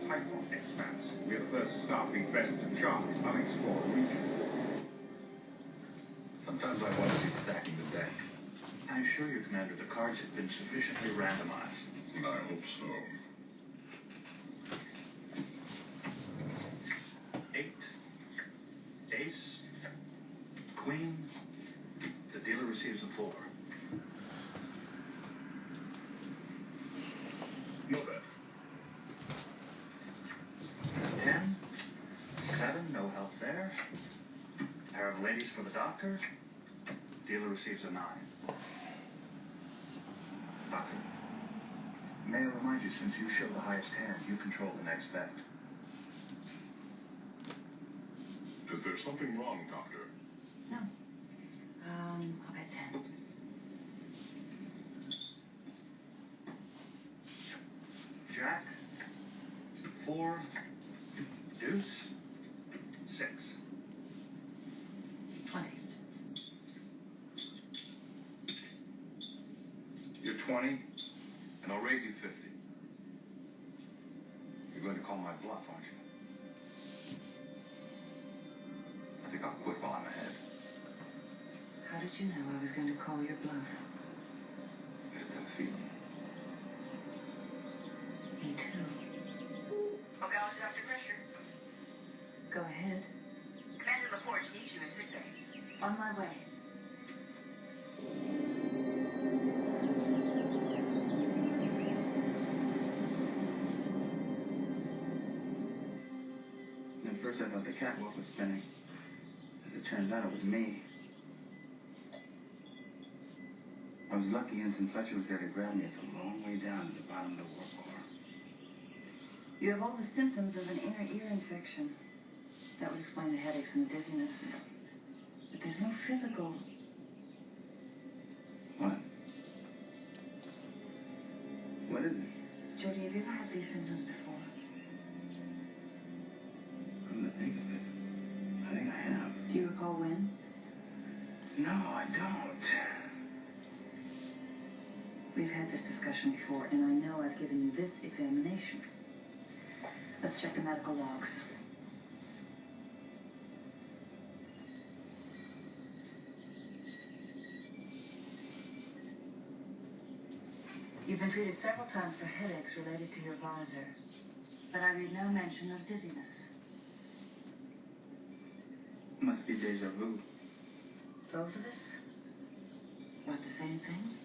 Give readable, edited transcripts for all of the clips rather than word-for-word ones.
python expanse. We are the first staff being vested to chart this unexplored region. Sometimes I wonder if he's stacking the deck. I assure you, Commander, the cards have been sufficiently randomized. I hope so. 8, ace, queen. The dealer receives a 4. No bet. 10, 7, no help there. Pair of ladies for the doctor. Dealer receives a 9. Doctor, may I remind you, since you show the highest hand, you control the next bet. Is there something wrong, Doctor? No. I'll bet 10. Jack, 4, deuce, 6. 20. You're 20, and I'll raise you 50. You're going to call my bluff, aren't you? I think I'll quit while I'm ahead. How did you know I was going to call your bluff? I just have a feeling. Me too. Oh, Gallus is under pressure. Go ahead. Commander LaForge needs you in sickbay. On my way. At first I thought the catwalk was spinning. As it turns out, it was me. I was lucky Ensign Fletcher was there to grab me. It's a long way down to the bottom of the warp core. You have all the symptoms of an inner ear infection. That would explain the headaches and the dizziness. But there's no physical... What? What is it? Jody, have you ever had these symptoms before? Come to think of it, I think I have. Do you recall when? No, I don't. We've had this discussion before, and I know I've given you this examination. Let's check the medical logs. You've been treated several times for headaches related to your visor, but I read no mention of dizziness. Must be deja vu. Both of us? Want the same thing?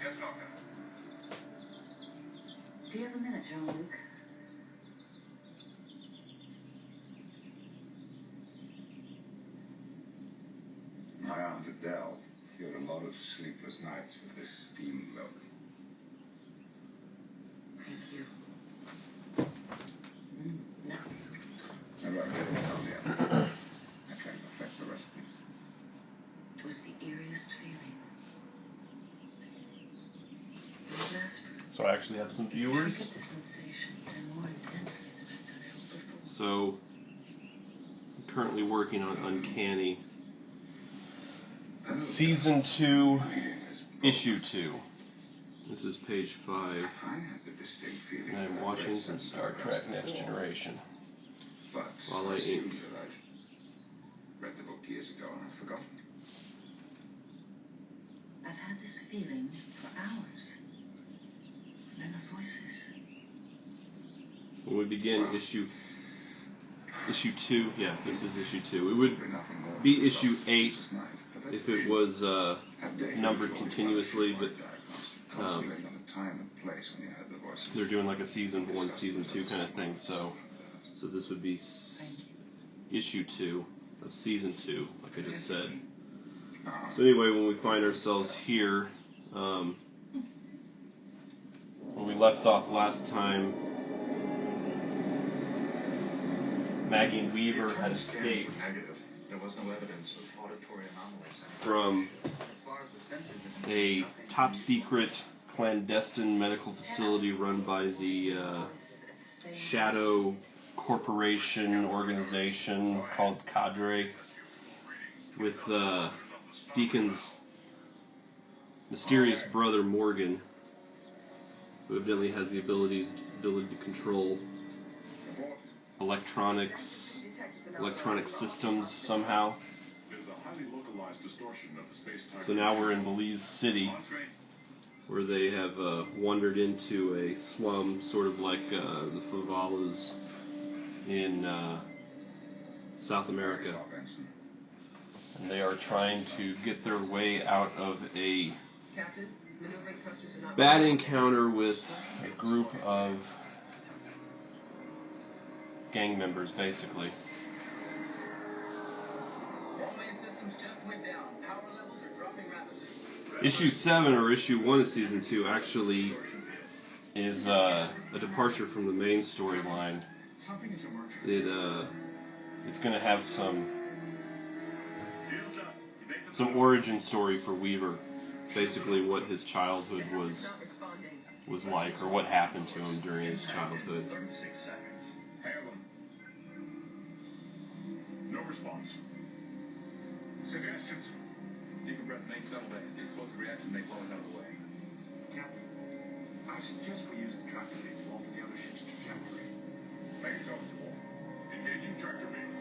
Yes, Doctor. Do you have a minute, Jean-Luc? My Aunt Adele cured a lot of sleepless nights with this steam milk. Thank you. No. Never get insomnia. I try to perfect the recipe. It was the eeriest feeling. It was aspirin. So I actually have some viewers. I get the sensation even more intensely than I've done ever before. So I'm currently working on Uncanny. Season 2, Issue 2. This is page 5. And I'm watching some Star Trek Next Generation. While I ink. Read years ago and I've forgotten. I've had this feeling for hours. And then the voices. When we begin issue 2, yeah, this is issue 2. It would be issue 8 if it was numbered continuously, but they're doing like a season 1, season 2 kind of thing. So this would be issue 2 of season 2, like I just said. So anyway, when we find ourselves here, when we left off last time, Maggie and Weaver had escaped There was no evidence of auditory anomalies from a top-secret clandestine medical facility run by the Shadow Corporation organization called Cadre, with Deacon's mysterious brother Morgan, who evidently has the ability to control electronic systems somehow. So now we're in Belize City, where they have wandered into a slum, sort of like the favelas in South America. And they are trying to get their way out of a bad encounter with a group of gang members, basically. Issue 7, or issue 1 of season 2, actually is a departure from the main storyline. It's going to have some origin story for Weaver, basically what his childhood was like, or what happened to him during his childhood. 36 seconds. Hail him. No response. Suggestions? Decompress main settle bay. The explosive reaction may blow us out of the way. Captain, I suggest we use the tractor beam to alter the other ship's trajectory. Make it eligible. Engaging tractor beam.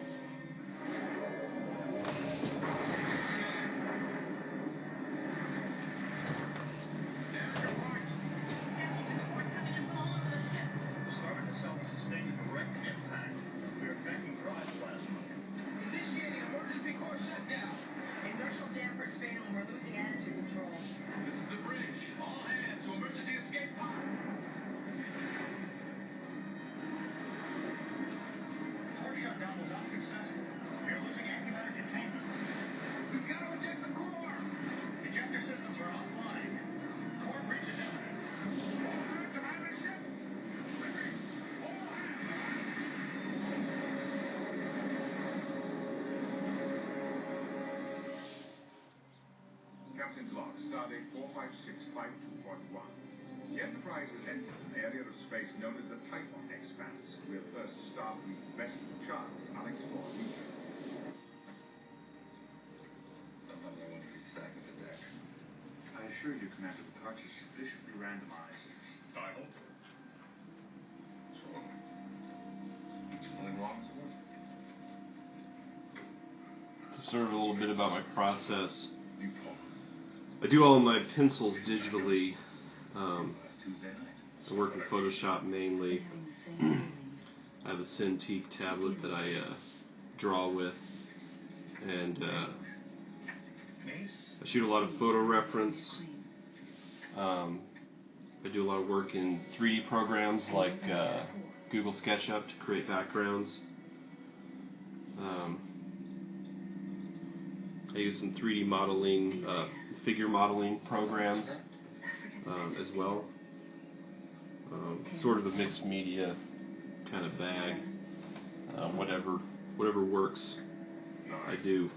Starboard nacelle has sustained a direct impact. We are banking drive plasma. Initiating emergency core shutdown. Inertial dampers failing. We're losing attitude control. This is the bridge. All hands to emergency escape pods. Core shutdown was unsuccessful. We are losing antimatter containment. We've got to eject the core. Ejector systems are offline. Core breach is imminent. All hands to man the ship. Repeat. All hands. Captain's log, stardate 45652.1. The Enterprise has entered an area of space known as the Typhon Expanse, where first Starfleet vessel charts unexplored region. Sometimes I wonder if he's stacking the deck. I assure you, Commander, the cards are sufficiently randomized. I hope. So, nothing wrong, sir? Sort of a little bit about my process. You call. I do all of my pencils digitally. Last Tuesday night. I work in Photoshop mainly. I have a Cintiq tablet that I draw with, and I shoot a lot of photo reference. I do a lot of work in 3D programs like Google SketchUp to create backgrounds. I use some 3D modeling, figure modeling programs as well. Sort of a mixed media kind of bag. Whatever works, I do.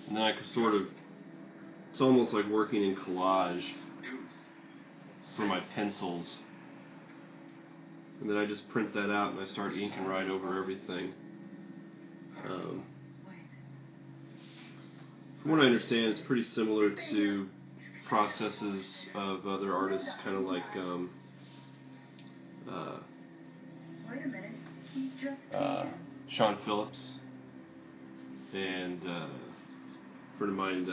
And then I can sort of, it's almost like working in collage for my pencils. And then I just print that out and I start inking right over everything. From what I understand, it's pretty similar to processes of other artists, kind of like Wait a minute. He just Sean Phillips and friend of mine,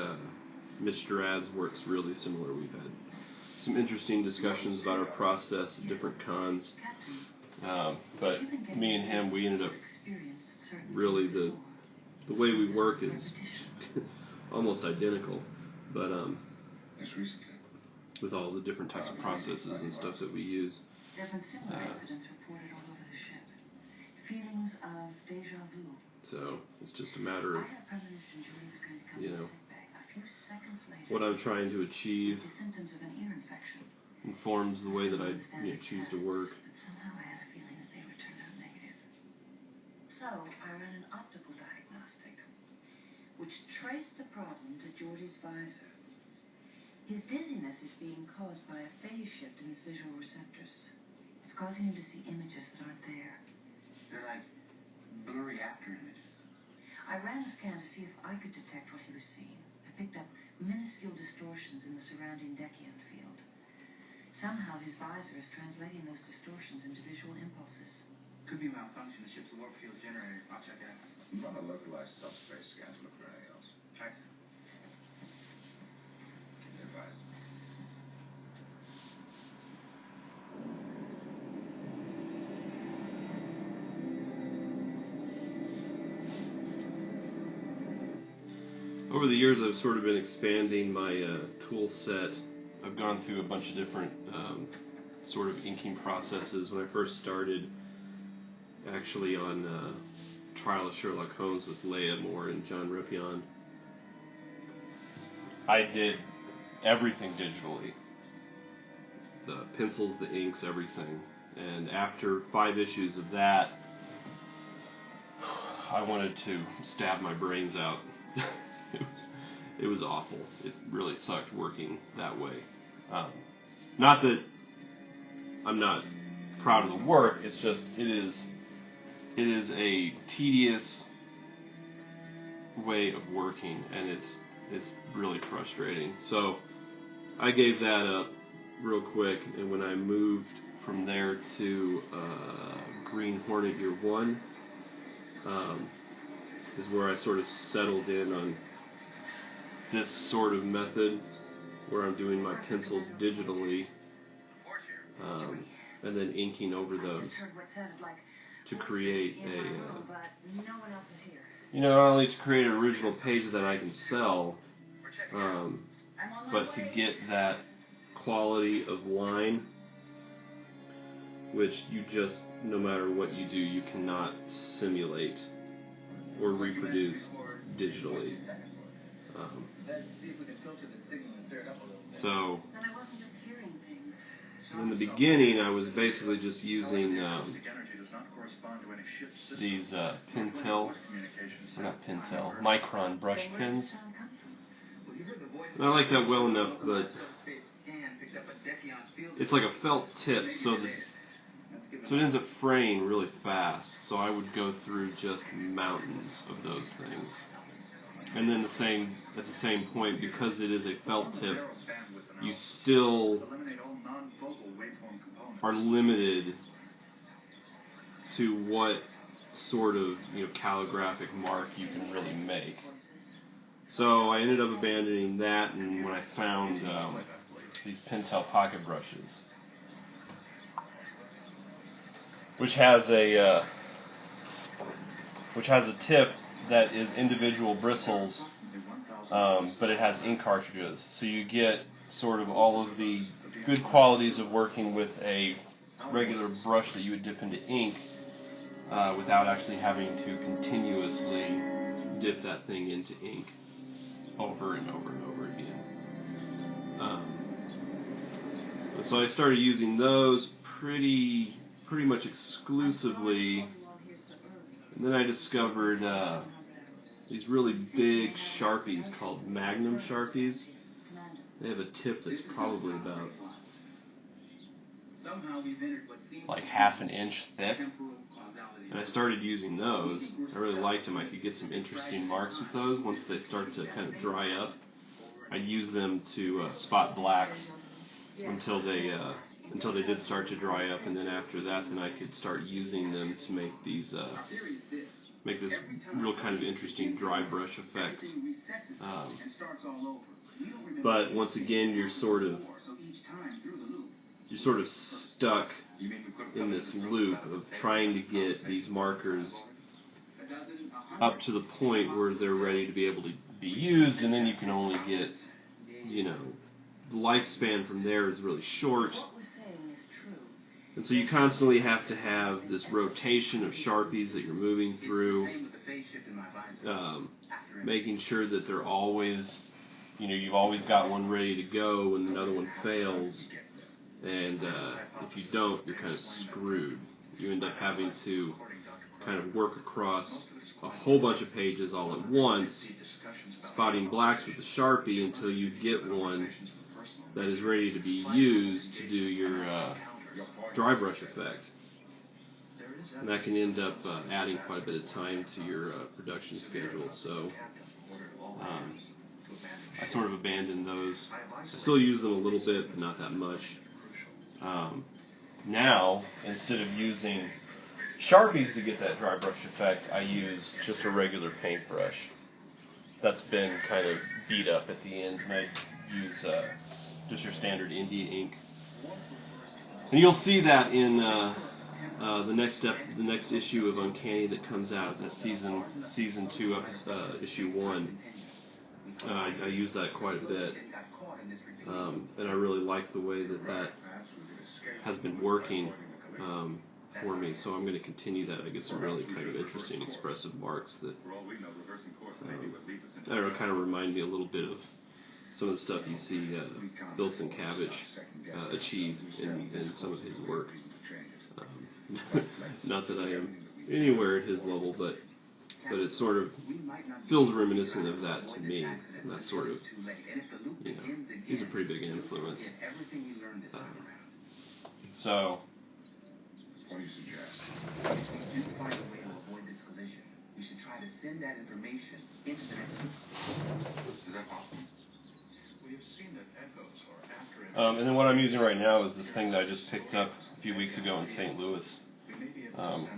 Mr. Ad's, works really similar. We've had some interesting discussions about our process at different cons. But me and him, we ended up really the way we work is almost identical, but with all the different types of processes and stuff that we use. There have been similar incidents reported all over the ship. Feelings of deja vu. So it's just a matter of, I had a premonition Jordy was going to come you to know, sick bay. A few seconds later, what I'm trying to achieve the symptoms of an ear infection informs the way that I choose to work. But somehow I had a feeling that they would turn out negative. So I ran an optical diagnostic, which traced the problem to Jordy's visor. His dizziness is being caused by a phase shift in his visual receptors. It's causing him to see images that aren't there. They're like blurry after images. I ran a scan to see if I could detect what he was seeing. I picked up minuscule distortions in the surrounding Deccan field. Somehow his visor is translating those distortions into visual impulses. Could be malfunction. The ship's warp field generator. I'll check it out. Run a localized subspace scan to look for anything else. I see. Advised. Over the years, I've sort of been expanding my tool set. I've gone through a bunch of different sort of inking processes. When I first started, actually on Trial of Sherlock Holmes with Leia Moore and John Ripion, I did everything digitally. The pencils, the inks, everything. And after 5 issues of that, I wanted to stab my brains out. It was awful. It really sucked working that way. Not that I'm not proud of the work. It's just it is a tedious way of working, and it's really frustrating. So I gave that up real quick, and when I moved from there to Green Hornet Year 1, is where I sort of settled in on this sort of method where I'm doing my pencils digitally and then inking over those to create not only to create an original page that I can sell, but to get that quality of line, which you just, no matter what you do, you cannot simulate or reproduce digitally. So in the beginning, I was basically just using these Micron brush pens. And I like that well enough, but it's like a felt tip, so it ends up fraying really fast. So I would go through just mountains of those things. And then at the same point, because it is a felt tip, you still are limited to what sort of calligraphic mark you can really make. So I ended up abandoning that, and when I found these Pentel pocket brushes, which has a tip that is individual bristles, but it has ink cartridges, so you get sort of all of the good qualities of working with a regular brush that you would dip into ink without actually having to continuously dip that thing into ink over and over and over again. So I started using those pretty much exclusively, and then I discovered these really big Sharpies called Magnum Sharpies. They have a tip that's probably about like half an inch thick, and I started using those. I really liked them. I could get some interesting marks with those. Once they start to kind of dry up, I'd use them to spot blacks until they did start to dry up, and then after that, then I could start using them to make these make this real kind of interesting dry brush effect. But once again, you're sort of stuck in this loop of trying to get these markers up to the point where they're ready to be able to be used, and then you can only get, the lifespan from there is really short. And so you constantly have to have this rotation of Sharpies that you're moving through, making sure that they're always, you've always got one ready to go when another one fails. And if you don't, you're kind of screwed. You end up having to kind of work across a whole bunch of pages all at once, spotting blacks with the Sharpie until you get one that is ready to be used to do your dry brush effect. And that can end up adding quite a bit of time to your production schedule. So I sort of abandoned those. I still use them a little bit, but not that much. Now, instead of using Sharpies to get that dry brush effect, I use just a regular paintbrush. That's been kind of beat up at the end, and I use just your standard India ink. And you'll see that in the next issue of Uncanny that comes out. That's season 2, issue 1. I use that quite a bit, and I really like the way that has been working for me. So I'm going to continue that. I get some really kind of interesting expressive marks that I don't know, kind of remind me a little bit of some of the stuff you see Bill Sienkiewicz achieve in some of his work. Not that I am anywhere at his level, but it sort of feels reminiscent of that to me. And that's sort of, he's a pretty big influence. So, What do you suggest? If you find a way to avoid this collision, you should try to send that information into the next loop. Is that possible? We have seen that echoes are after and then what I'm using right now is this thing that I just picked up a few weeks ago in St. Louis.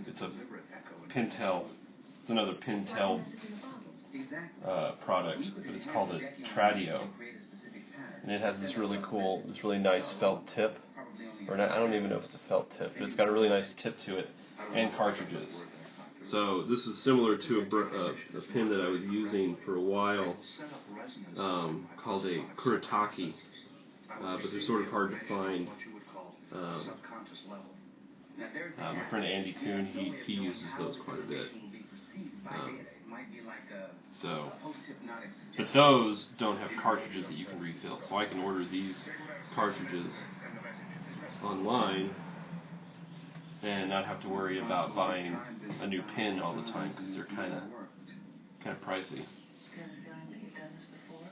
It's a Pintel. It's another Pintel product, but it's called a Tradio. And it has this really nice felt tip. Or not, I don't even know if it's a felt tip, but it's got a really nice tip to it, and cartridges. So this is similar to a pen that I was using for a while, called a Kuretake, but they're sort of hard to find. My friend Andy Kuhn, he uses those quite a bit. But those don't have cartridges that you can refill, so I can order these cartridges online and not have to worry about buying a new pen all the time because they're kind of pricey. Do you have a feeling that you've done this before?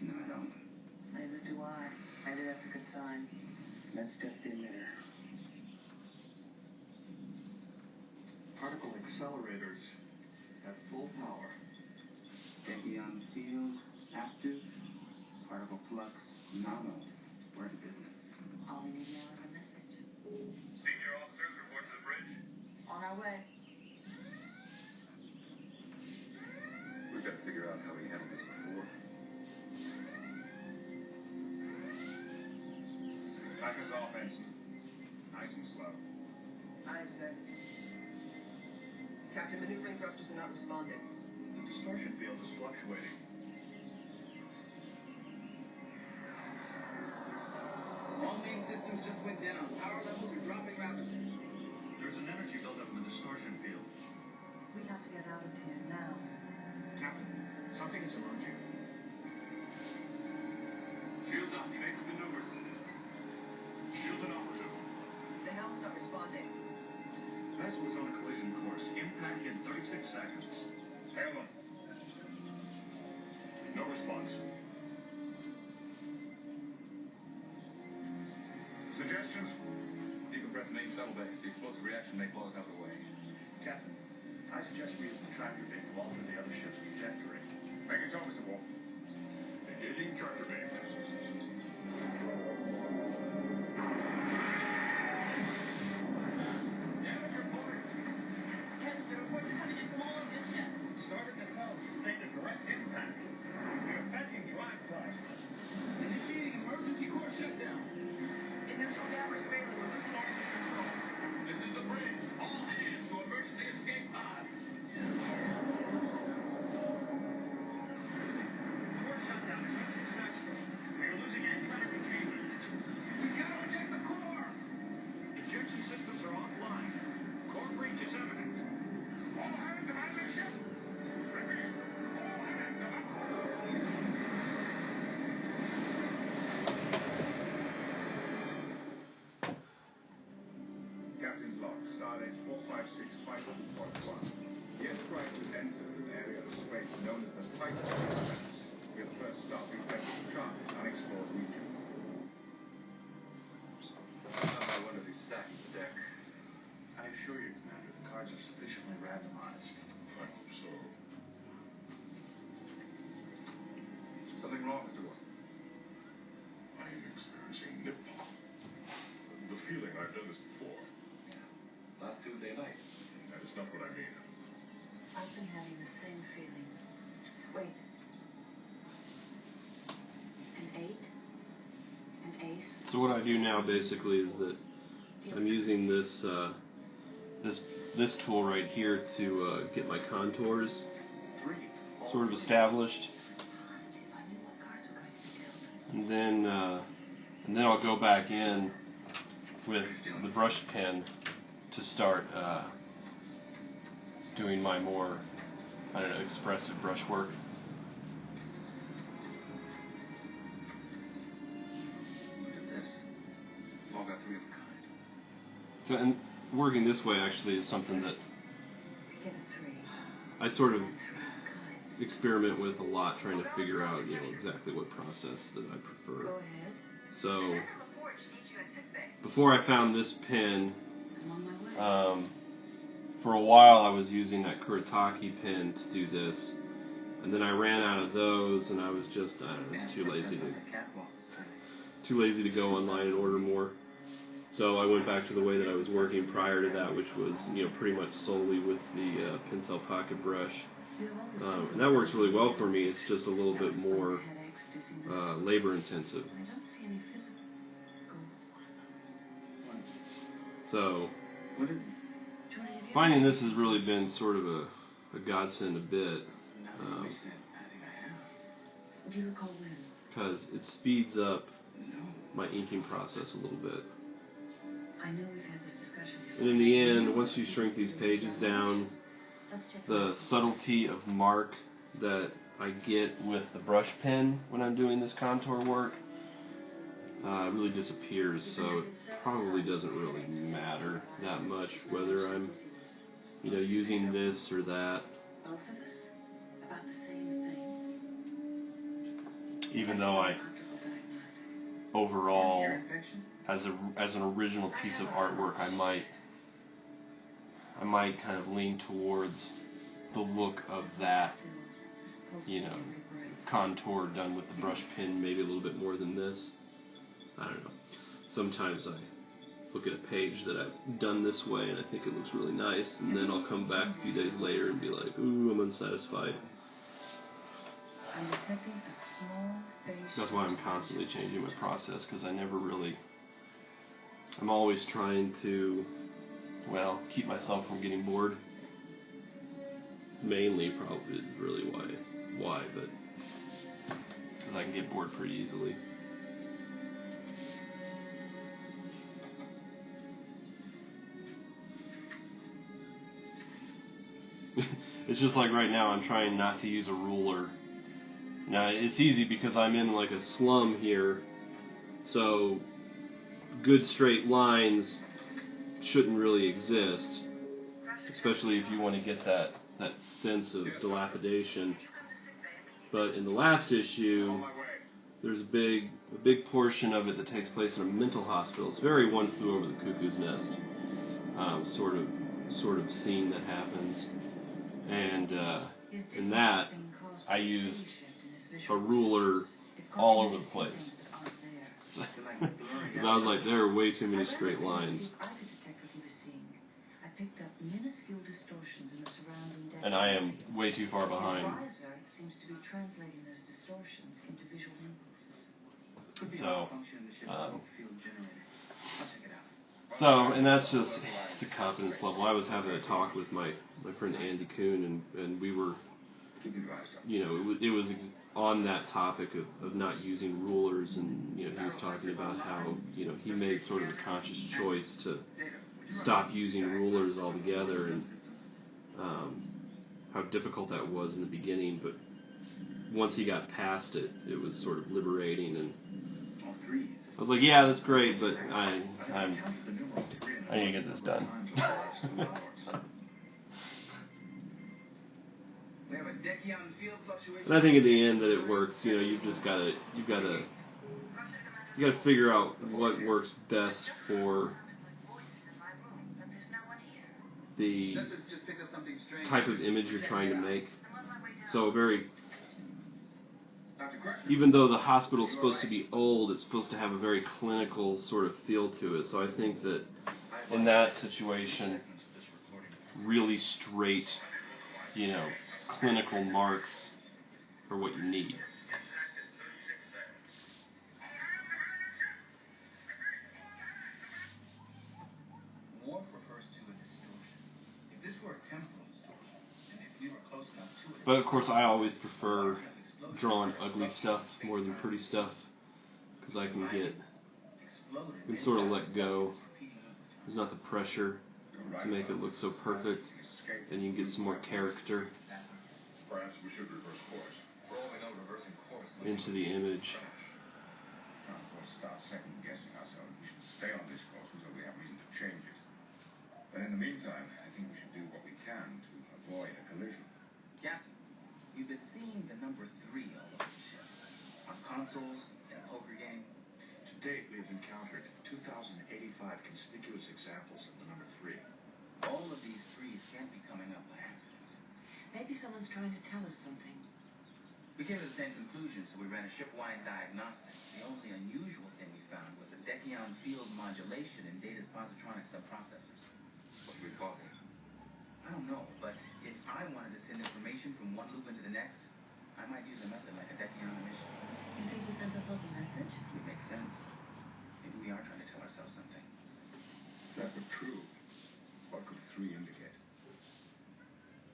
No, I don't. Neither do I. Maybe that's a good sign. Let's just in there. particle accelerators at full power. Tachyon field active. Particle flux nominal. We're in business. All we need now is a message. Senior officers report to the bridge. On our way. We've got to figure out how we handled this before. Backers off, Ensign. Nice and slow. Aye, sir. Captain, maneuvering thrusters are not responding. The distortion field is fluctuating. All main systems just went down. Power levels are dropping rapidly. There's an energy buildup in the distortion field. We have to get out of here now. Captain, something is emerging. Shields up. Evasive maneuvers. Shields inoperative. The helm's not responding. Vessel is on a collision course. Impact in 36 seconds. Hail them. No response. Suggestions? Decompress main shuttle bay. The explosive reaction may blow us out of the way. Captain, I suggest we use the tractor beam to alter the other ship's trajectory. Make it so, Mr. Wolf. Engaging tractor beam. Damage reported. Yes, the reports are coming in from all The Enterprise has entered an area of space known as the Type Expanse. We'll first stop reflecting Charles' unexplored region. I wonder if he's stacking the deck. I assure you, Commander, the cards are sufficiently randomized. I hope so. Something wrong, Mr. Watson? I am experiencing nip. The feeling I've done this before. Yeah. Last Tuesday night. That is not what I mean. I've been having the same feeling. Wait. An 8? An ace? So what I do now basically is that I'm using this this tool right here to get my contours sort of established, and then I'll go back in with the brush pen to start doing my more, I don't know, expressive brush work. Look at this. We've all got 3 of a kind. So, and working this way actually is something that I sort of experiment with a lot, trying to figure out, exactly what process that I prefer. Go ahead. So, before I found this pen, for a while I was using that Kuretake pen to do this, and then I ran out of those, and I was just, I don't know, I was too lazy to go online and order more. So I went back to the way that I was working prior to that, which was, pretty much solely with the Pentel Pocket brush. And that works really well for me. It's just a little bit more labor intensive. So finding this has really been sort of a godsend a bit, because it speeds up my inking process a little bit. And in the end, once you shrink these pages down, the subtlety of mark that I get with the brush pen when I'm doing this contour work really disappears, so it probably doesn't really matter that much whether I'm, using this or that. Even though I overall, as an original piece of artwork, I might kind of lean towards the look of that, contour done with the brush pen maybe a little bit more than this. I don't know. Sometimes I look at a page that I've done this way and I think it looks really nice, and then I'll come back a few days later and be like, ooh, I'm unsatisfied. That's why I'm constantly changing my process, because I'm always trying to, keep myself from getting bored. Mainly, probably, is really why, but because I can get bored pretty easily. It's just like right now, I'm trying not to use a ruler. Now, it's easy because I'm in like a slum here, so good straight lines shouldn't really exist, especially if you want to get that sense of dilapidation. But in the last issue, there's a big portion of it that takes place in a mental hospital. It's very One Flew Over the Cuckoo's Nest sort of scene that happens, and in that I used a ruler all over the place. Because I was like, there are way too many straight lines. And I am way too far behind. And that's just, it's a confidence level. I was having a talk with my friend Andy Kuhn, and we were, it was on that topic of not using rulers, and he was talking about how he made sort of a conscious choice to stop using rulers altogether, and how difficult that was in the beginning, but once he got past it, it was sort of liberating, and I was like, yeah, that's great, but I need to get this done. to the left and the north. We have a Deckion field fluctuation. And I think at the end that it works. You know, you've got to figure out what works best for the type of image you're trying to make. So even though the hospital's supposed to be old, it's supposed to have a very clinical sort of feel to it. So I think that in that situation, really straight, you know, clinical marks are what you need. Warp refers to a distortion. If this were a temporal distortion, and if we were close enough to it... But of course I always prefer drawing ugly stuff more than pretty stuff, because I can sort of let go. There's not the pressure to make it look so perfect, and you can get some more character Perhaps we should reverse course. For all we know, reversing course... into the image. Now, before we start second-guessing ourselves, we should stay on this course until we have reason to change it. But in the meantime, I think we should do what we can to avoid a collision. Captain, we've been seeing the number 3 all over the ship. On consoles, in a poker game. To date, we have encountered 2,085 conspicuous examples of the number 3. All of these 3s can't be coming up by accident. Maybe someone's trying to tell us something. We came to the same conclusion, so we ran a ship-wide diagnostic. The only unusual thing we found was a Deckion field modulation in Data's positronic subprocessors. What could be causing it? I don't know, but if I wanted to send information from one loop into the next, I might use a method like a Deckion emission. You think we sent ourselves a message? It would make sense. Maybe we are trying to tell ourselves something. If that were true, what could 3 indicate?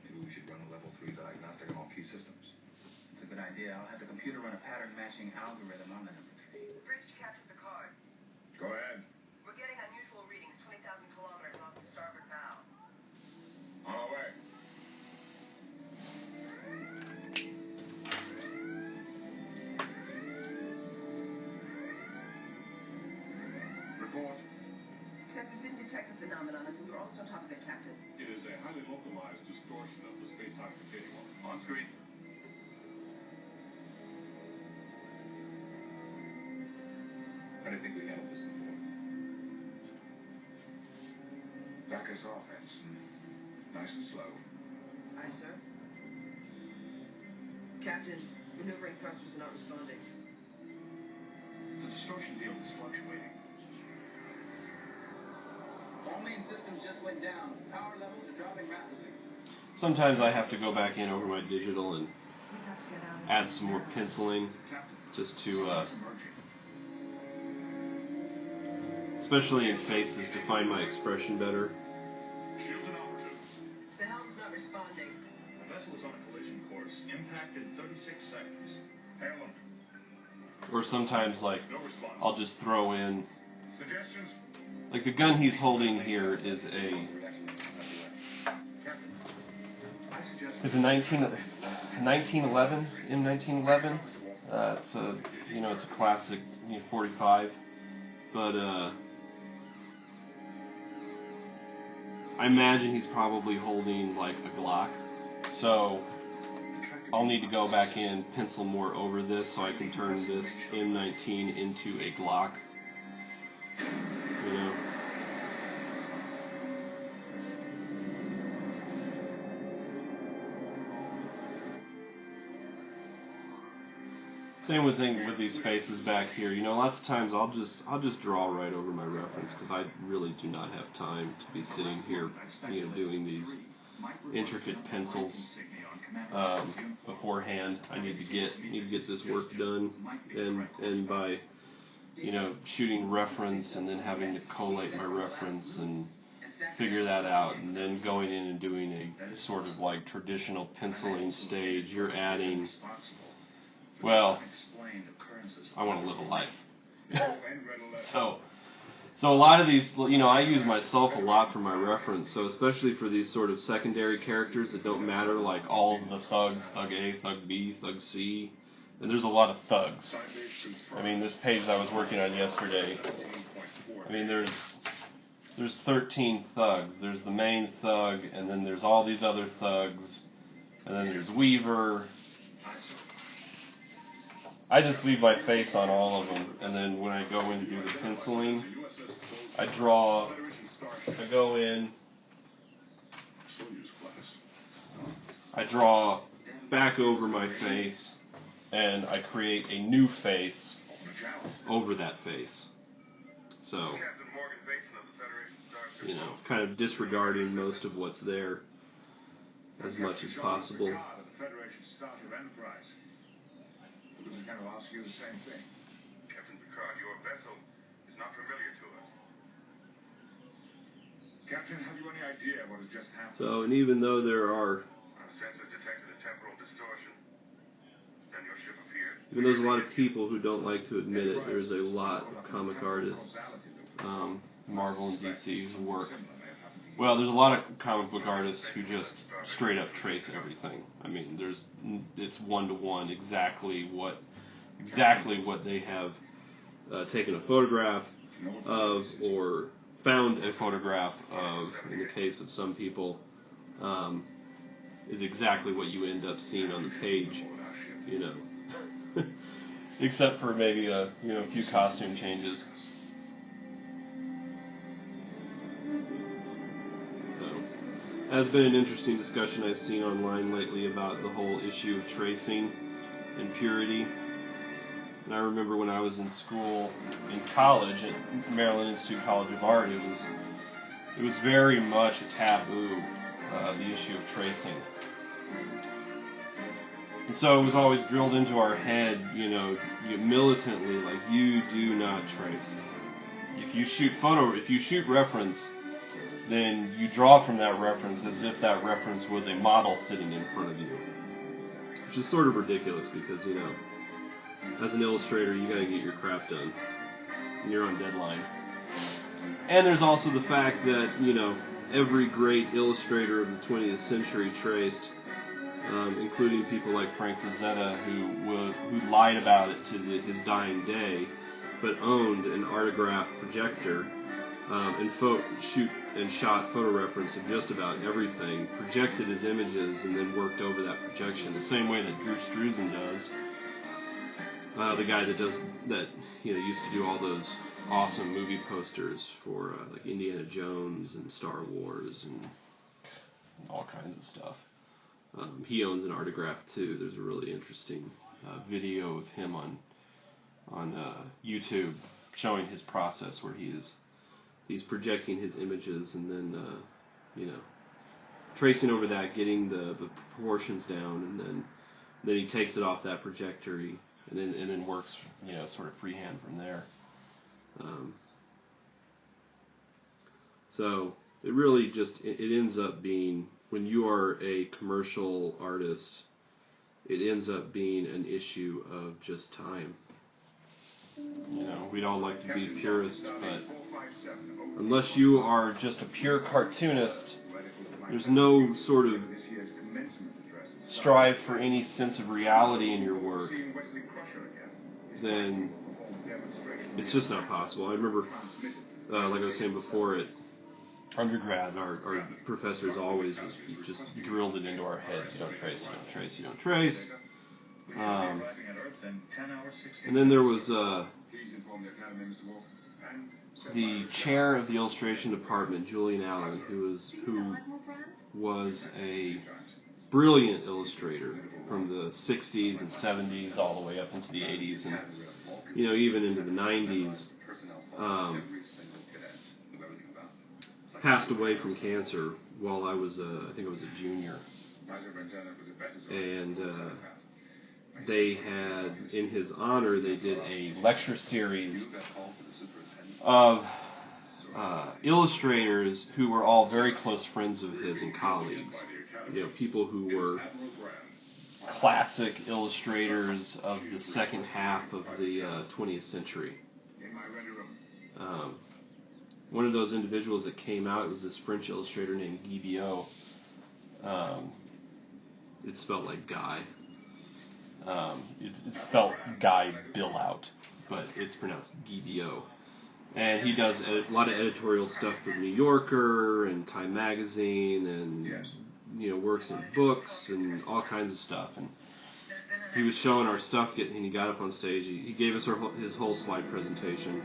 Maybe we should run a level 3 diagnostic on all key systems. It's a good idea. I'll have the computer run a pattern matching algorithm on the number 3. Bridge to Captain Picard. Go ahead. We're getting unusual readings 20,000 kilometers off the starboard bow. On our way. Report. Sensors didn't detect the phenomenon until we were almost on top of it, Captain. It is a highly localized distortion of the space-time continuum. On screen. How do you think we handled this before? Back us off, Ensign. Nice and slow. Aye, sir. Captain, maneuvering thrusters are not responding. The distortion field is fluctuating. All main systems just went down. Power levels are dropping rapidly. Sometimes I have to go back in over my digital and We have to get out of add some more penciling, just to, especially in faces, to find my expression better. Shields inoperative. The helm's not responding. The vessel is on a collision course. Impact in 36 seconds. Hail them. Or sometimes, like, No response. I'll just throw in, Suggestions? like the gun he's holding here is a 1911 M1911. It's a, you know, it's a classic, 45, but I imagine he's probably holding like a Glock, so I'll need to go back in, pencil more over this so I can turn this M19 into a Glock, you know. Same with these faces back here. You know, lots of times I'll just draw right over my reference because I really do not have time to be sitting here, you know, doing these intricate pencils beforehand. I need to get this work done, and by, you know, shooting reference and then having to collate my reference and figure that out, and then going in and doing a sort of like traditional penciling stage, you're adding. Well, I want to live a life. So a lot of these, you know, I use myself a lot for my reference. So especially for these sort of secondary characters that don't matter, like all the thugs, Thug A, Thug B, Thug C, and there's a lot of thugs. I mean, this page I was working on yesterday, I mean, there's there's 13 thugs. There's the main thug, and then there's all these other thugs, and then there's Weaver. I just leave my face on all of them, and then when I go in to do the penciling, I go in, I draw back over my face, and I create a new face over that face. So, you know, kind of disregarding most of what's there as much as possible. Kind of ask you the same thing. Captain Picard, your vessel is not familiar to us. Captain, have you any idea what has just happened? So, and even though there are... Our sensors detected a temporal distortion. Then your ship appeared. Even though there's a lot of people who don't like to admit it, there's a lot of comic artists, Marvel and DC, who work... Well, there's a lot of comic book artists who just straight up trace everything. I mean, it's one-to-one exactly what they have taken a photograph of or found a photograph of, in the case of some people, is exactly what you end up seeing on the page, you know. Except for maybe a few costume changes. Has been an interesting discussion I've seen online lately about the whole issue of tracing and purity. And I remember when I was in school, in college, at Maryland Institute College of Art, it was very much a taboo, the issue of tracing. And so it was always drilled into our head, militantly, like, you do not trace. If you shoot reference, then you draw from that reference as if that reference was a model sitting in front of you. Which is sort of ridiculous because, as an illustrator, you gotta get your crap done. And you're on deadline. And there's also the fact that, every great illustrator of the 20th century traced, including people like Frank Frazetta, who lied about it to his dying day, but owned an Artograph projector, and shot photo reference of just about everything, projected his images, and then worked over that projection the same way that Drew Struzan does. The guy that used to do all those awesome movie posters for like Indiana Jones and Star Wars and all kinds of stuff. He owns an Artograph too. There's a really interesting video of him on YouTube showing his process where he's projecting his images and then, tracing over that, getting the proportions down, and then he takes it off that projector, and then works, sort of freehand from there. So it really just it ends up being, when you are a commercial artist, it ends up being an issue of just time. We'd all like to be purists, but unless you are just a pure cartoonist, there's no sort of strive for any sense of reality in your work, then it's just not possible. I remember, like I was saying before, at undergrad, our professors always just drilled it into our heads: you don't trace, you don't trace, you don't trace. And then there was the chair of the illustration department, Julian Allen, who was a brilliant illustrator from the 60s and 70s all the way up into the 80s and even into the 90s. Passed away from cancer while I was I think I was a junior, and they had, in his honor, they did a lecture series of illustrators who were all very close friends of his and colleagues. People who were classic illustrators of the second half of the 20th century. One of those individuals that came out was this French illustrator named Guy Biot. It's spelled like Guy. It's spelled Guy Billout, but it's pronounced Guy Biot. And he does a lot of editorial stuff for The New Yorker and Time Magazine, and works in books and all kinds of stuff. And he was showing our stuff, and he got up on stage. He gave us his whole slide presentation,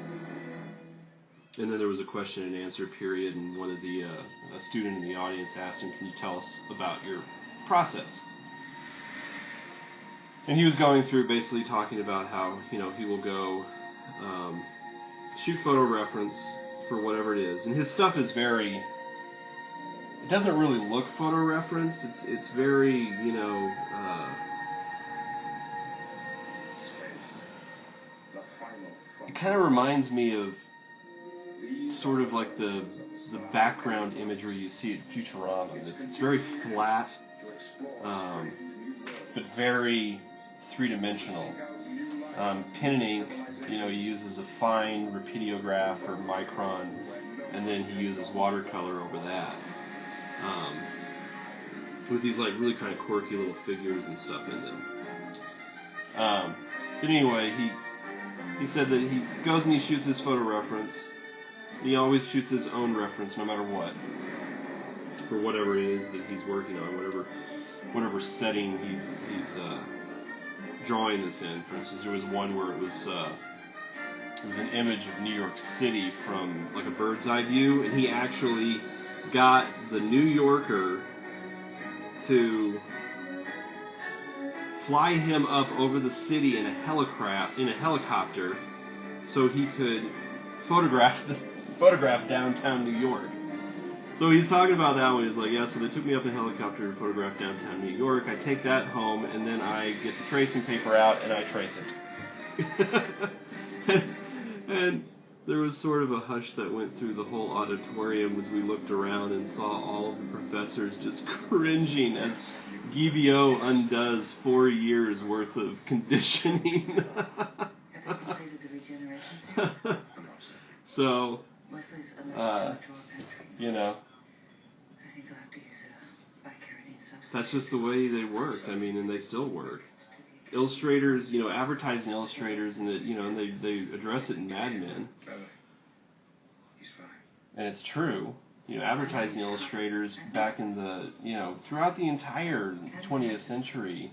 and then there was a question and answer period. And one of a student in the audience asked him, "Can you tell us about your process?" And he was going through basically talking about how he will go shoot photo reference for whatever it is, and his stuff is very. It doesn't really look photo referenced. It's very It kind of reminds me of sort of like the background imagery you see at Futurama. It's very flat, but very three-dimensional. Pen and ink, he uses a fine rapidograph or micron, and then he uses watercolor over that. With these like really kind of quirky little figures and stuff in them. But anyway, he said that he goes and he shoots his photo reference. He always shoots his own reference no matter what, for whatever it is that he's working on, whatever setting he's drawing this in. For instance, there was one where it was an image of New York City from like a bird's eye view, and he actually got the New Yorker to fly him up over the city in a helicopter so he could photograph downtown New York. So he's talking about that one. He's like, so they took me up in a helicopter to photograph downtown New York. I take that home, and then I get the tracing paper out, and I trace it. And there was sort of a hush that went through the whole auditorium as we looked around and saw all of the professors just cringing as Guibio undoes 4 years worth of conditioning. So, that's just the way they worked. I mean, and they still work. Illustrators, advertising illustrators, and they address it in Mad Men. And it's true. Advertising illustrators back in the, throughout the entire 20th century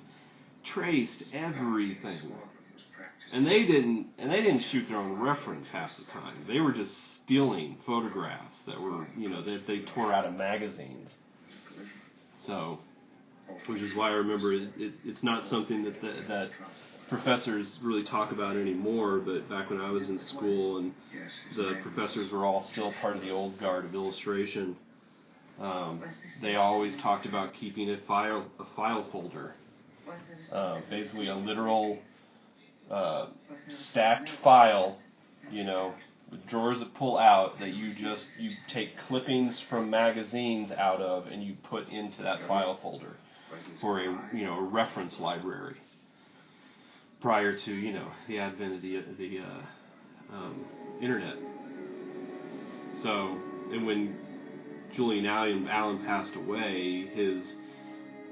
traced everything. And they didn't shoot their own reference half the time. They were just stealing photographs that were, that they tore out of magazines. So, which is why I remember it's not something that professors really talk about anymore, but back when I was in school and the professors were all still part of the old guard of illustration, they always talked about keeping a file folder, basically a literal stacked file, with drawers that pull out that you take clippings from magazines out of and you put into that file folder for a reference library. Prior to the advent of the internet. So, and when Julian Allen passed away, his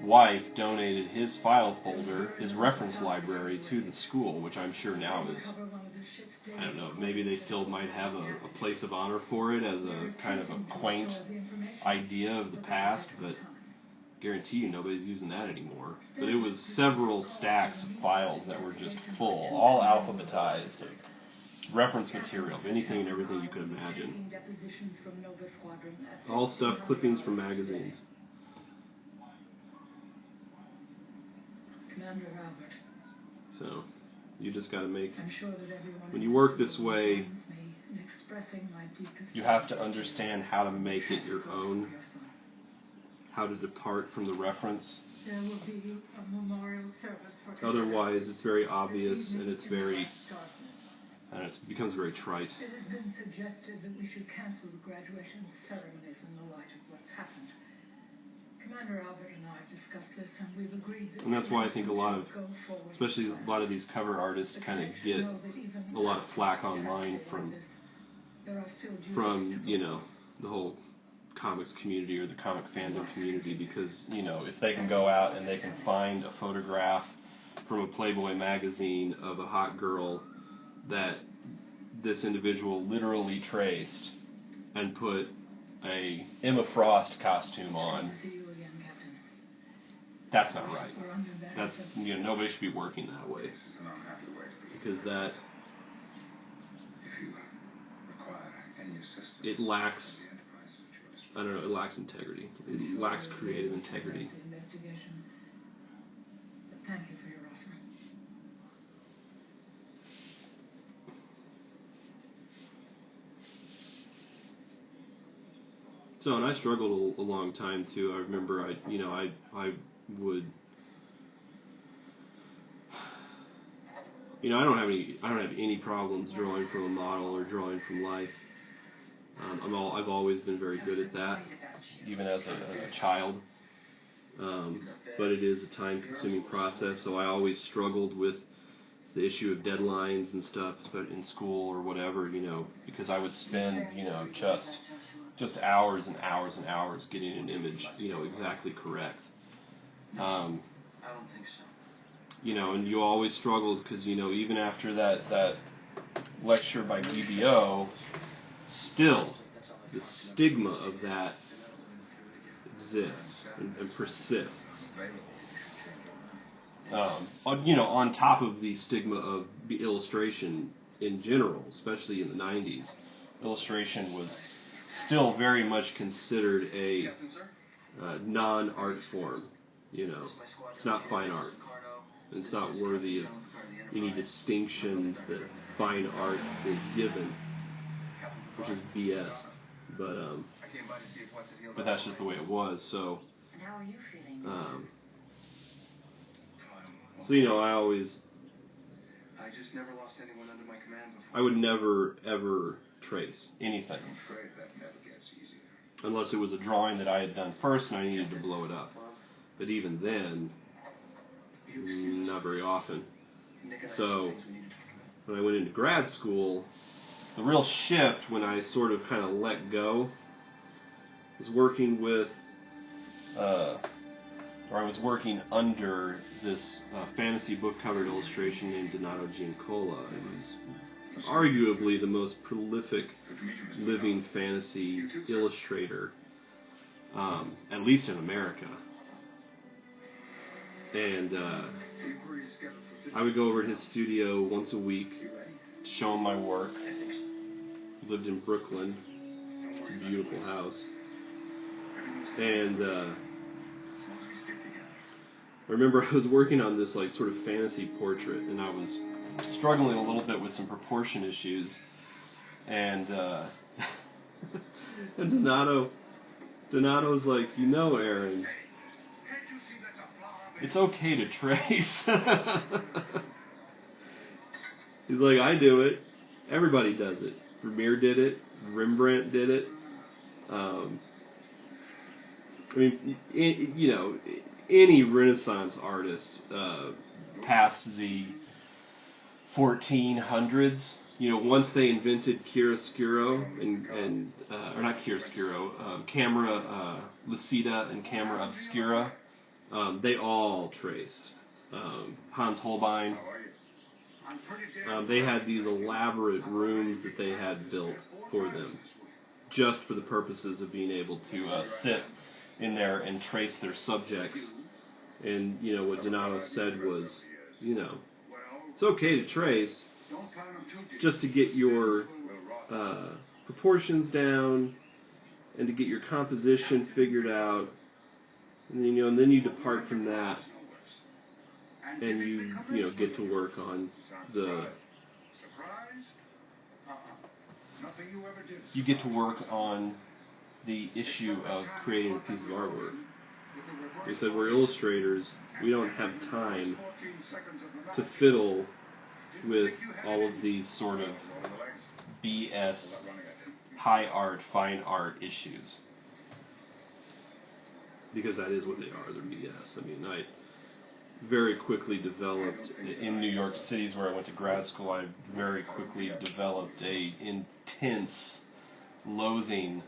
wife donated his file folder, his reference library, to the school, which I'm sure now is, I don't know, maybe they still might have a place of honor for it as a kind of a quaint idea of the past, but guarantee you nobody's using that anymore. But it was several stacks of files that were just full, all alphabetized, of reference material, anything and everything you could imagine. All stuff, clippings from magazines. Commander Albert. So, you just got to make, when you work this way, you have to understand how to make it your own, how to depart from the reference. There will be a memorial service for Otherwise, it's very obvious and it's very, and it becomes very trite. It has been suggested that we should cancel the graduation ceremonies in the light of what's happened. Commander Albert and I have discussed this, and we've agreed that. And that's why I think a lot of, especially a lot of these cover artists, kind of get a lot of flack online from the whole comics community or the comic fandom community, because if they can go out and they can find a photograph from a Playboy magazine of a hot girl that this individual literally traced and put a Emma Frost costume on. That's not right. That's, nobody should be working that way. Because that, it lacks, I don't know, it lacks integrity. It lacks creative integrity. Thank you for your offer. So, and I struggled a long time too. I remember I would, I don't have any problems drawing from a model or drawing from life. I've always been very good at that, even as a child. But it is a time-consuming process, so I always struggled with the issue of deadlines and stuff, but in school or whatever, because I would spend, just hours and hours and hours getting an image, exactly correct. I don't think so. And you always struggled because, even after that lecture by BBO, still the stigma of that exists and persists. On top of the stigma of illustration in general, especially in the 90s, illustration was still very much considered a non-art form. It's not fine art. It's not worthy of any distinctions that fine art is given, which is BS. But that's just the way it was. So, And how are you feeling? I always, I just never lost anyone under my command before. I would never ever trace anything. I'm afraid that never gets easier. Unless it was a drawing that I had done first and I needed to blow it up. But even then, not very often. So, when I went into grad school, the real shift when I sort of kind of let go was working with, I was working under this fantasy book cover illustration named Donato Giancola. He's arguably the most prolific living fantasy illustrator, at least in America. And I would go over to his studio once a week to show him my work. He lived in Brooklyn. It's a beautiful house. And I remember I was working on this sort of fantasy portrait, and I was struggling a little bit with some proportion issues. And and Donato's like, Aaron, it's okay to trace. He's like, I do it. Everybody does it. Vermeer did it. Rembrandt did it. Any Renaissance artist past the 1400s, once they invented chiaroscuro or not chiaroscuro, camera lucida and camera obscura, they all traced. Hans Holbein, they had these elaborate rooms that they had built for them, just for the purposes of being able to sit in there and trace their subjects. And, what Donato said was, it's okay to trace, just to get your proportions down and to get your composition figured out. And then you depart from that, and you get to work on the issue of creating a piece of artwork. They said we're illustrators. We don't have time to fiddle with all of these sort of BS, high art, fine art issues. Because that is what they are, they're BS. I very quickly developed, in New York City where I went to grad school, I very quickly developed a intense loathing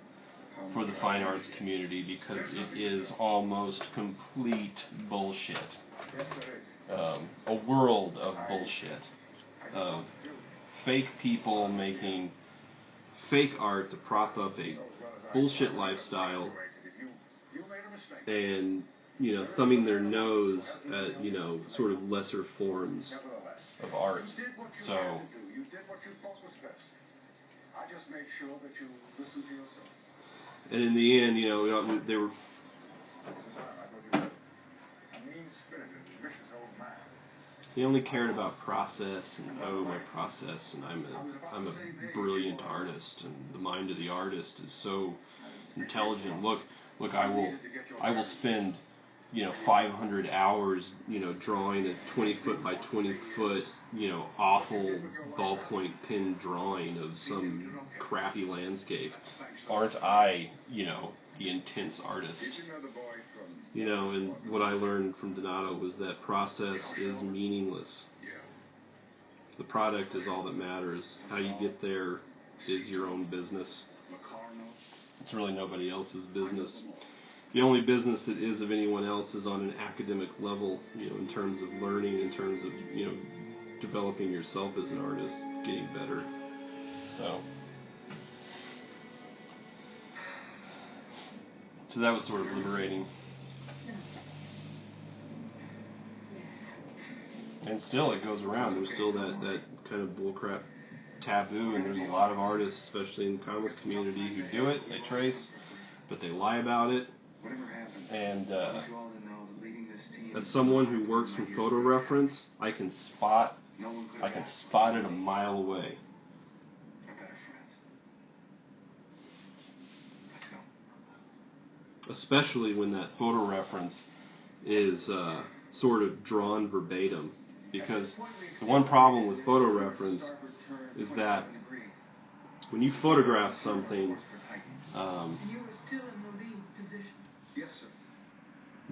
for the fine arts community because it is almost complete bullshit. A world of bullshit, of fake people making fake art to prop up a bullshit lifestyle and, you know, thumbing their nose at, you know, sort of lesser forms of art. So, You did what you thought was best. I just made sure that you listened to yourself. and in the end, you know, they were. At the time, I thought you were a mean-spirited, vicious old man. He only cared about process and my process, and I'm a brilliant artist, and the mind of the artist is so intelligent. Look, I will spend, you know, 500 hours, you know, drawing a 20-foot by 20-foot, you know, awful ballpoint pen drawing of some crappy landscape. Aren't I, you know, the intense artist? You know, and what I learned from Donato was that process is meaningless. The product is all that matters. How you get there is your own business. It's really nobody else's business. The only business it is of anyone else is on an academic level, you know, in terms of learning, in terms of, you know, developing yourself as an artist, getting better. So that was sort of liberating. And still, it goes around. There's still that kind of bullcrap taboo, and there's a lot of artists, especially in the comics community, who do it. They trace, but they lie about it. And as someone who works from photo reference, I can spot it a mile away. Especially when that photo reference is sort of drawn verbatim. Because the one problem with photo reference is that when you photograph something,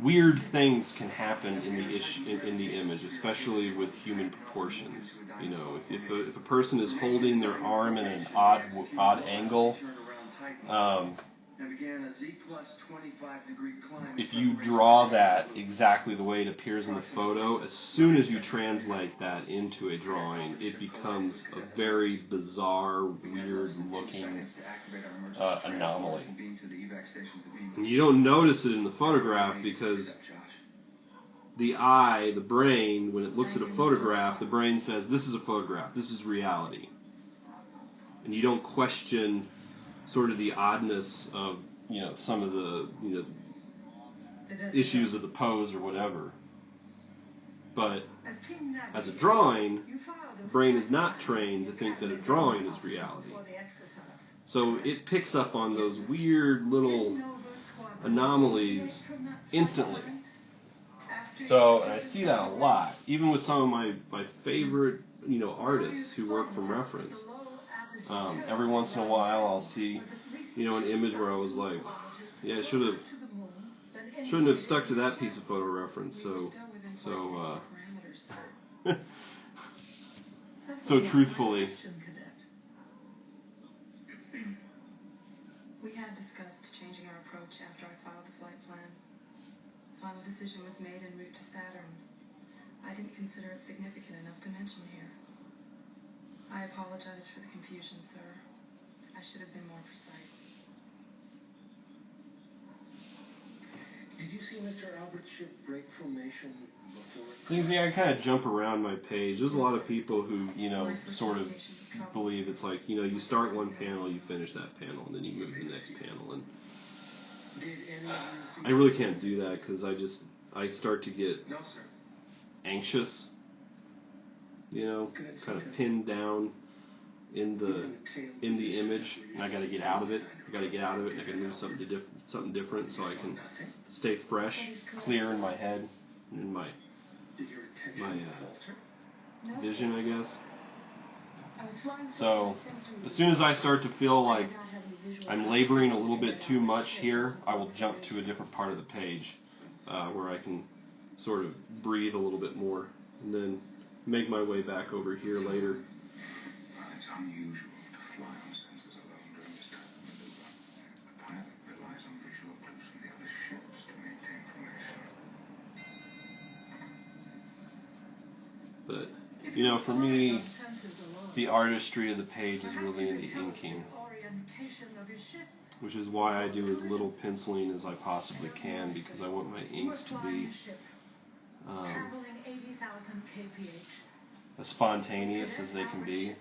weird things can happen in the image, especially with human proportions. You know, if a person is holding their arm in an odd angle, if you draw that exactly the way it appears in the photo, as soon as you translate that into a drawing, it becomes a very bizarre, weird-looking anomaly. And you don't notice it in the photograph because the eye, the brain, when it looks at a photograph, the brain says, this is a photograph, this is reality. And you don't question sort of the oddness of, you know, some of the, you know, issues of the pose or whatever. But as a drawing, the brain is not trained to think that a drawing is reality. So it picks up on those weird little anomalies instantly. So, and I see that a lot, even with some of my favorite, you know, artists who work from reference. Every once in a while, I'll see, you know, an image where I was like, yeah, shouldn't have stuck to that piece of photo reference. So truthfully. We had discussed changing our approach after I filed the flight plan. Final decision was made en route to Saturn. I didn't consider it significant enough to mention here. I apologize for the confusion, sir. I should have been more precise. Did you see Mr. Albert's ship break formation before? Things, yeah, I kind of jump around my page. There's a lot of people who, you know, sort of believe it's like, you know, you start one panel, you finish that panel, and then you move to the next panel. And I really can't do that because I start to get anxious. You know, kind of pinned down in the image, and I got to get out of it. And I got to move something different, so I can stay fresh, clear in my head, and in my vision, I guess. So as soon as I start to feel like I'm laboring a little bit too much here, I will jump to a different part of the page where I can sort of breathe a little bit more, and then make my way back over here later. It's unusual to fly on sensors alone during this type of maneuver. The pilot relies on visual clues from the other ships to maintain formation. But, you know, for me, the artistry of the page is really in the inking, which is why I do as little penciling as I possibly can, because I want my inks to be as spontaneous as they can be.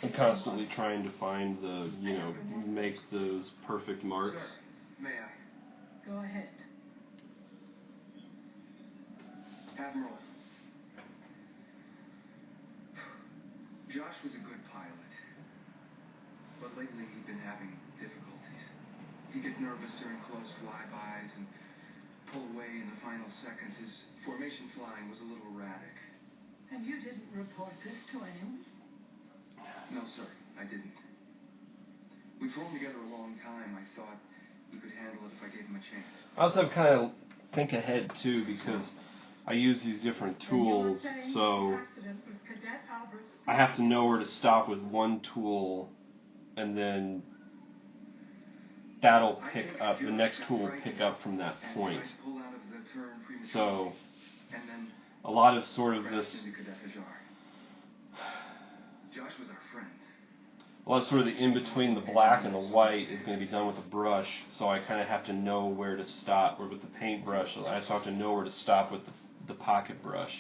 I'm constantly trying to find the, make those perfect marks. Sir, may I? Go ahead. Admiral, Josh was a good pilot, but lately he'd been having difficulties. He'd get nervous during close flybys and pull away in the final seconds. His formation flying was a little erratic. And you didn't report this to anyone? No, sir, I didn't. We've flown together a long time. I thought he could handle it if I gave him a chance. I also kind of think ahead, too, because I use these different tools, so I have to know where to stop with one tool, and then that'll pick up, the next tool will pick up from that point. So a lot of sort of this, Josh was our friend. a lot of sort of the in-between the black and the white is going to be done with a brush, so I kind of have to know where to stop, or with the paintbrush, I just have to know where to stop with the pocket brush.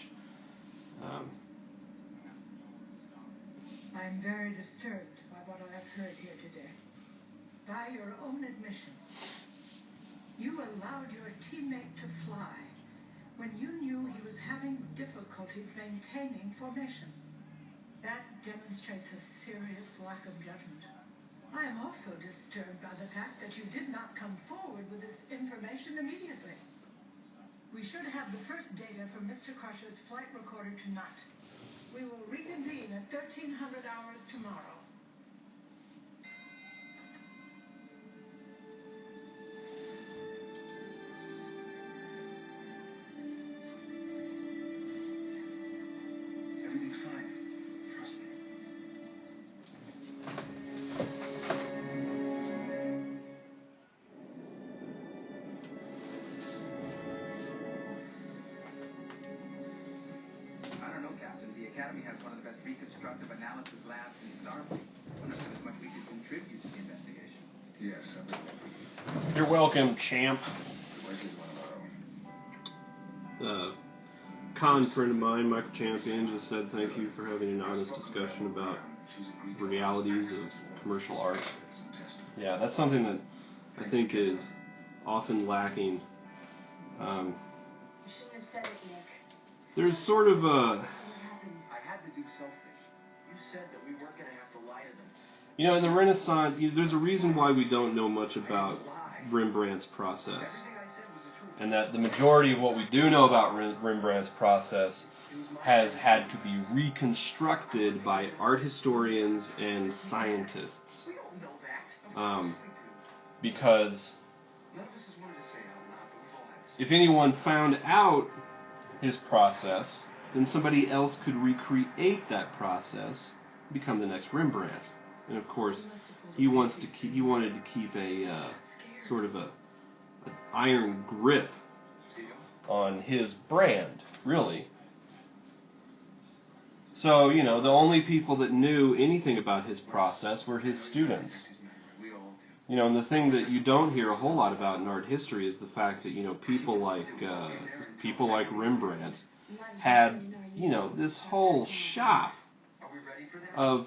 I'm very disturbed by what I have heard here today. By your own admission, you allowed your teammate to fly when you knew he was having difficulties maintaining formation. That demonstrates a serious lack of judgment. I am also disturbed by the fact that you did not come forward with this information immediately. We should have the first data from Mr. Crusher's flight recorder tonight. We will reconvene at 1300 hours tomorrow. Everything's fine. Trust me. I don't know, Captain. The Academy has one of the best reconstructive analysis labs in Starfleet. I wonder if there's much we could contribute to the investigation. Yes, I've been looking. You're welcome, champ. Leslie's one of our own. Con friend of mine, Michael Champion, just said thank you for having an honest discussion about the realities of commercial art. Yeah, that's something that I think is often lacking. You shouldn't have said it, Nick. There's sort of a... What happened? I had to do something. You said that we weren't going to have to lie to them. You know, in the Renaissance, there's a reason why we don't know much about Rembrandt's process. Everything I said was the truth. And that the majority of what we do know about Rembrandt's process has had to be reconstructed by art historians and scientists. We don't know that. Of course we do. Because None of us has wanted to say it out loud, but we've all had to say if anyone found out his process, then somebody else could recreate that process, become the next Rembrandt. And of course, he wanted to keep a sort of an iron grip on his brand, really. So, the only people that knew anything about his process were his students. And the thing that you don't hear a whole lot about in art history is the fact that, people like Rembrandt had, this whole shop of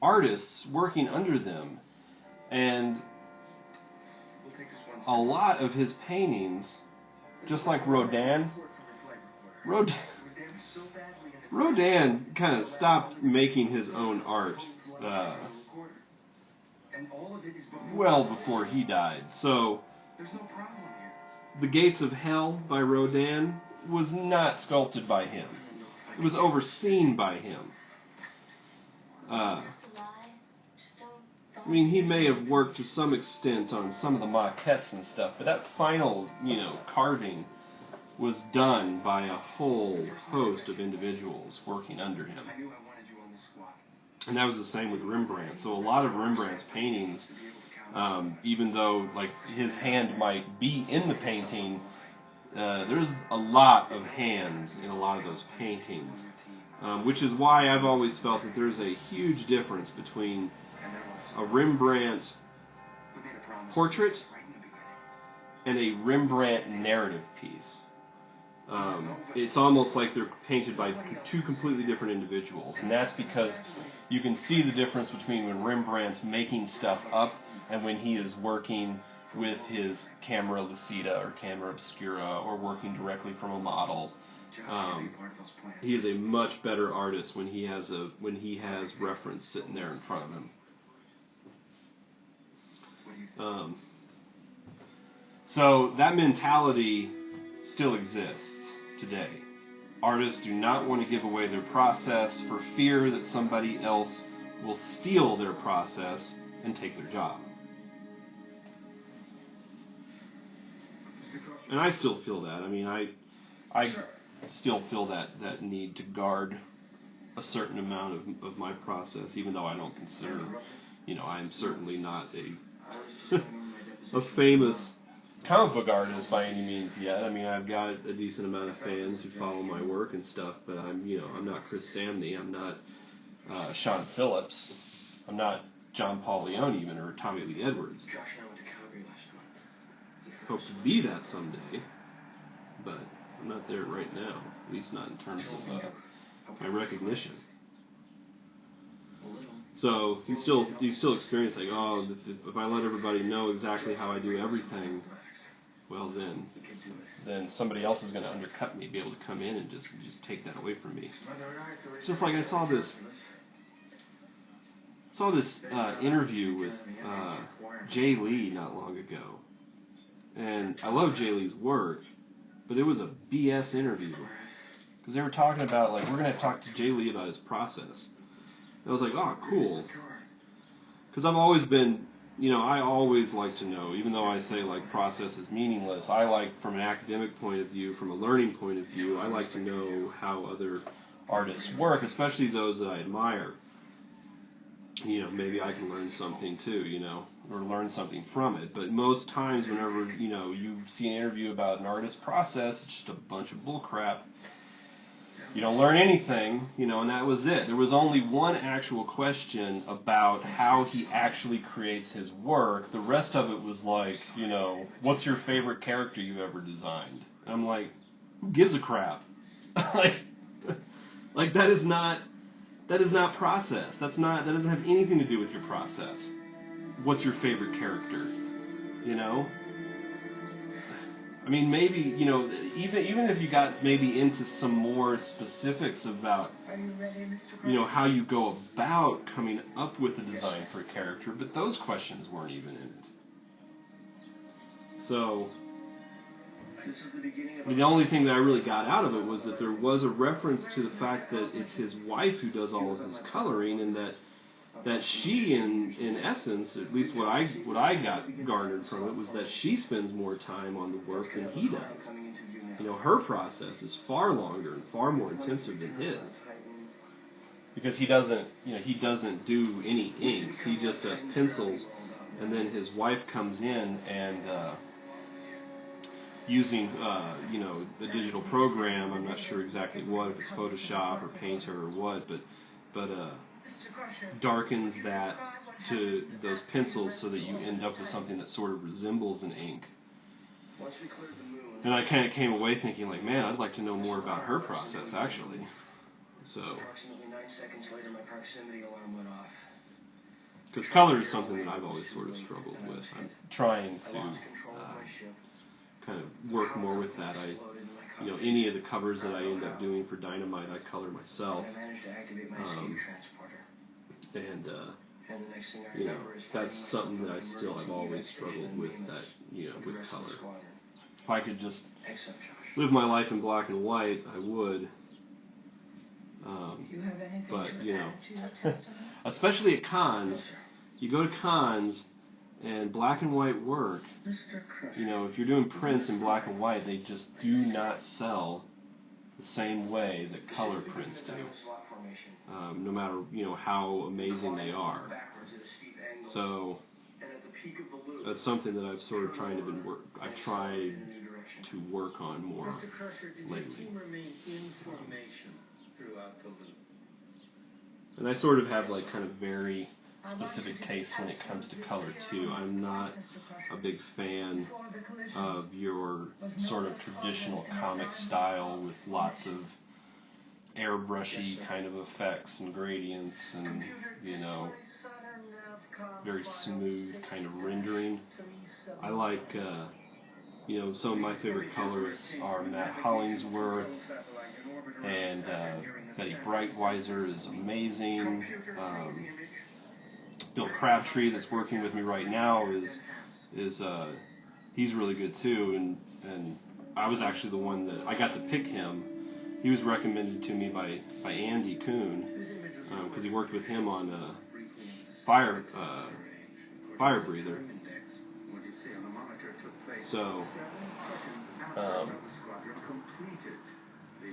artists working under them, and a lot of his paintings, just like Rodin kind of stopped making his own art well before he died. So The Gates of Hell by Rodin was not sculpted by him. It was overseen by him. He may have worked to some extent on some of the maquettes and stuff, but that final, carving was done by a whole host of individuals working under him. And that was the same with Rembrandt. So a lot of Rembrandt's paintings, even though his hand might be in the painting, there's a lot of hands in a lot of those paintings, which is why I've always felt that there's a huge difference between a Rembrandt portrait and a Rembrandt narrative piece. It's almost like they're painted by two completely different individuals, and that's because you can see the difference between when Rembrandt's making stuff up and when he is working with his camera lucida or camera obscura or working directly from a model. He is a much better artist when he has reference sitting there in front of him. So that mentality still exists today. Artists do not want to give away their process for fear that somebody else will steal their process and take their job. And I still feel that. I mean, I still feel that need to guard a certain amount of my process, even though I don't consider, I'm certainly not a famous comic book artist by any means yet. I mean, I've got a decent amount of fans who follow my work and stuff, but I'm not Chris Samney, I'm not Sean Phillips, I'm not John Paul Leone even, or Tommy Lee Edwards. Hope to be that someday, but I'm not there right now, at least not in terms of my recognition. So you still experience like, oh, if I let everybody know exactly how I do everything, well then somebody else is going to undercut me, be able to come in and just take that away from me. It's just like I saw this interview with Jay Lee not long ago, and I love Jay Lee's work, but it was a BS interview because they were talking about like, we're going to talk to Jay Lee about his process. I was like, oh, cool. Because I've always been, I always like to know, even though I say, like, process is meaningless, I like, from an academic point of view, from a learning point of view, I like to know how other artists work, especially those that I admire. Maybe I can learn something too, or learn something from it. But most times whenever, you see an interview about an artist's process, it's just a bunch of bullcrap. You don't learn anything, and that was it. There was only one actual question about how he actually creates his work. The rest of it was like, what's your favorite character you ever designed? And I'm like, who gives a crap? like that is not process. That doesn't have anything to do with your process. What's your favorite character? I mean, maybe, even if you got maybe into some more specifics about, how you go about coming up with a design for a character, but those questions weren't even in it. So, the only thing that I really got out of it was that there was a reference to the fact that it's his wife who does all of his coloring, and that she, in essence, at least what I got garnered from it, was that she spends more time on the work than he does. Her process is far longer and far more intensive than his, because he doesn't do any inks. He just does pencils, and then his wife comes in and using a digital program. I'm not sure exactly what, if it's Photoshop or Painter or what, but darkens that to those pencils so that you end up with something that sort of resembles an ink. And I kind of came away thinking, like, man, I'd like to know more about her process, actually. So, because color is something that I've always sort of struggled with. I'm trying to kind of work more with that. Any of the covers that I end up doing for Dynamite, I color myself. That's something that I've always struggled with, that, with color. If I could just live my life in black and white, I would. But, especially at cons, you go to cons, and black and white work, if you're doing prints in black and white, they just do not sell the same way that color prints do. No matter, how amazing they are. So, that's something that I've sort of tried to work on more Mr. Crusher, did lately. your team remain in formation throughout the loop? And I sort of have like kind of very specific tastes when it comes to color too. I'm not a big fan of your sort of traditional comic style with lots of airbrushy kind of effects and gradients and, you know, very smooth kind of rendering. I like, you know, some of my favorite colorists are Matt Hollingsworth, and Betty Breitweiser is amazing. Bill Crabtree, that's working with me right now, is he's really good too. And I was actually the one that I got to pick him. He was recommended to me by Andy Kuhn because he worked with him on Fire Breather.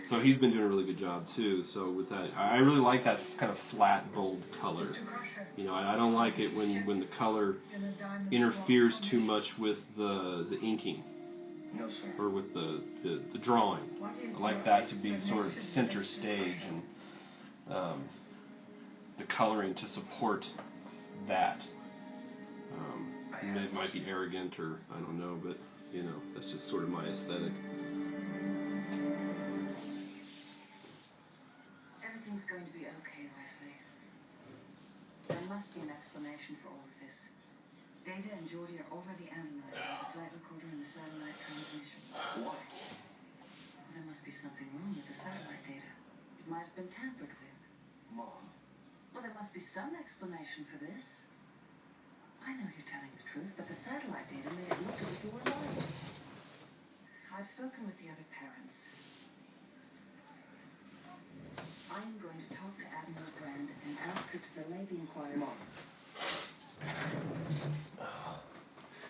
So he's been doing a really good job too. So with that, I really like that kind of flat, bold color. You know, I don't like it when the color interferes too much with the inking or with the drawing. I like that to be sort of center stage and the coloring to support that. It might be arrogant or I don't know, but you know, that's just sort of my aesthetic. Everything's going to be okay, Wesley. There must be an explanation for all of this. Data and Geordie are already analyzing the flight recorder and the satellite transmission. Why? Well, there must be something wrong with the satellite data. It might have been tampered with. Mom. Well, there must be some explanation for this. I know you're telling the truth, but the satellite data made it look as if you were lying. I've spoken with the other parents. I am going to talk to Admiral Brand and ask her to delay the inquiry. Mom.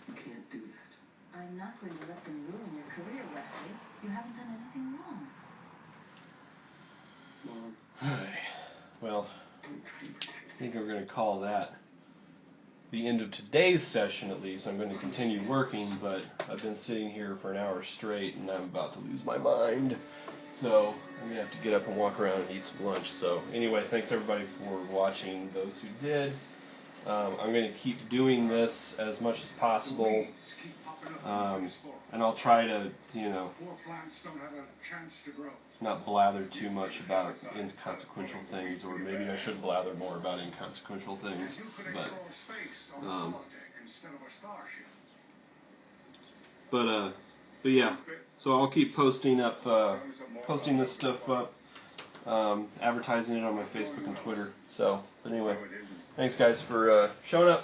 You can't do that. I'm not going to let them ruin your career, Wesley. You haven't done anything wrong. Mom. Well, I think we're going to call that the end of today's session, at least. I'm going to continue working, but I've been sitting here for an hour straight, and I'm about to lose my mind. So I'm going to have to get up and walk around and eat some lunch. So anyway, thanks everybody for watching, those who did. I'm going to keep doing this as much as possible, and I'll try to, you know, not blather too much about inconsequential things, or maybe I should blather more about inconsequential things, but yeah, so I'll keep posting this stuff up, advertising it on my Facebook and Twitter. So, but anyway, thanks guys for showing up.